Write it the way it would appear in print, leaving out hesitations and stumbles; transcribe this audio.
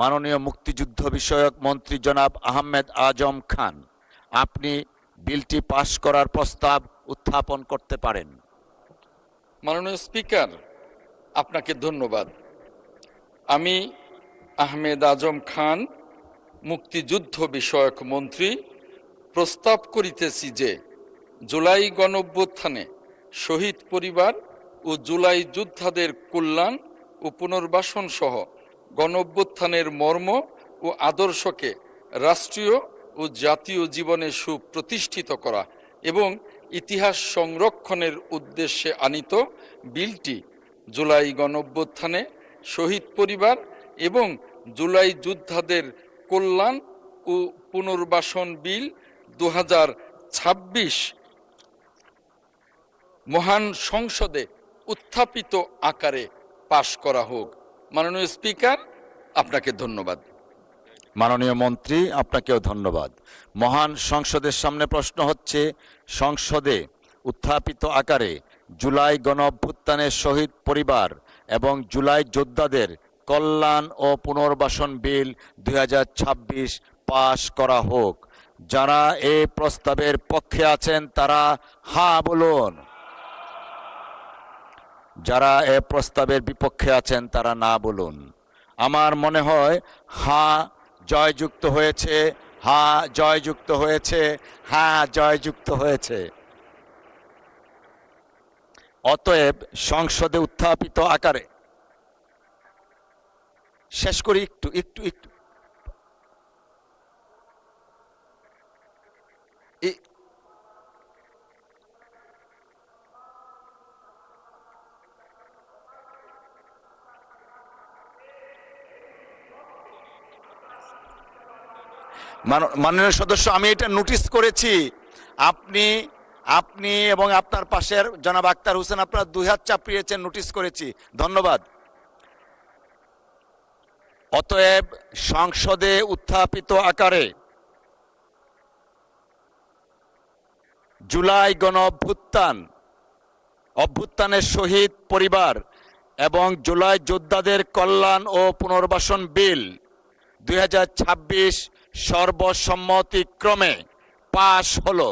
মাননীয় মুক্তিযুদ্ধ বিষয়ক মন্ত্রী জনাব আহমেদ আজম খান, আপনি বিলটি পাশ করার প্রস্তাব উত্থাপন করতে পারেন। মাননীয় স্পিকার, আপনাকে ধন্যবাদ। আমি আহমেদ আজম খান, মুক্তিযুদ্ধ বিষয়ক মন্ত্রী, প্রস্তাব করিতেছি যে জুলাই গণঅভ্যুত্থানে শহীদ পরিবার ও জুলাই যোদ্ধাদের কল্যাণ ও পুনর্বাসন সহ গণঅভ্যুত্থানের মর্ম ও আদর্শকে রাষ্ট্রীয় ও জাতীয় জীবনে সুপ্রতিষ্ঠিত করা এবং ইতিহাস সংরক্ষণের উদ্দেশ্যে আনীত বিলটি জুলাই গণঅভ্যুত্থানে শহীদ পরিবার এবং জুলাই যোদ্ধাদের কল্যাণ ও পুনর্বাসন বিল 2026 মহান সংসদে উত্থাপিত আকারে পাশ করা হোক। মাননীয় স্পিকার, আপনাকে ধন্যবাদ। মাননীয় মন্ত্রী, আপনাকেও ধন্যবাদ। মহান সংসদের সামনে প্রশ্ন হচ্ছে, সংসদে উত্থাপিত আকারে জুলাই গণঅভ্যুত্থানের শহীদ পরিবার এবং জুলাই যোদ্ধাদের কল্যাণ ও পুনর্বাসন বিল 2026 পাশ করা হোক। যারা এই প্রস্তাবের পক্ষে আছেন তারা হ্যাঁ বলুন। যারা এ প্রস্তাবের বিপক্ষে আছেন তারা না বলুন। আমার মনে হয় হ্যাঁ জয়যুক্ত হয়েছে, হ্যাঁ জয়যুক্ত হয়েছে, হ্যাঁ জয়যুক্ত হয়েছে। অতএব সংসদে উত্থাপিত আকারে শেষ করি একটু একটু একটু মাননীয় সদস্য, আমি এটা নোটিশ করেছি। আপনি এবং আপনার পাশের জনাব আক্তার হোসেন, আপনারা দুই হাত চাপিয়েছেন, নোটিশ করেছি। ধন্যবাদ। অতএব সংসদে উত্থাপিত আকারে জুলাই গণ অভ্যুত্থানের শহীদ পরিবার এবং জুলাই যোদ্ধাদের কল্যাণ ও পুনর্বাসন বিল 2026 সর্বসম্মতিক্রমে পাশ হলো।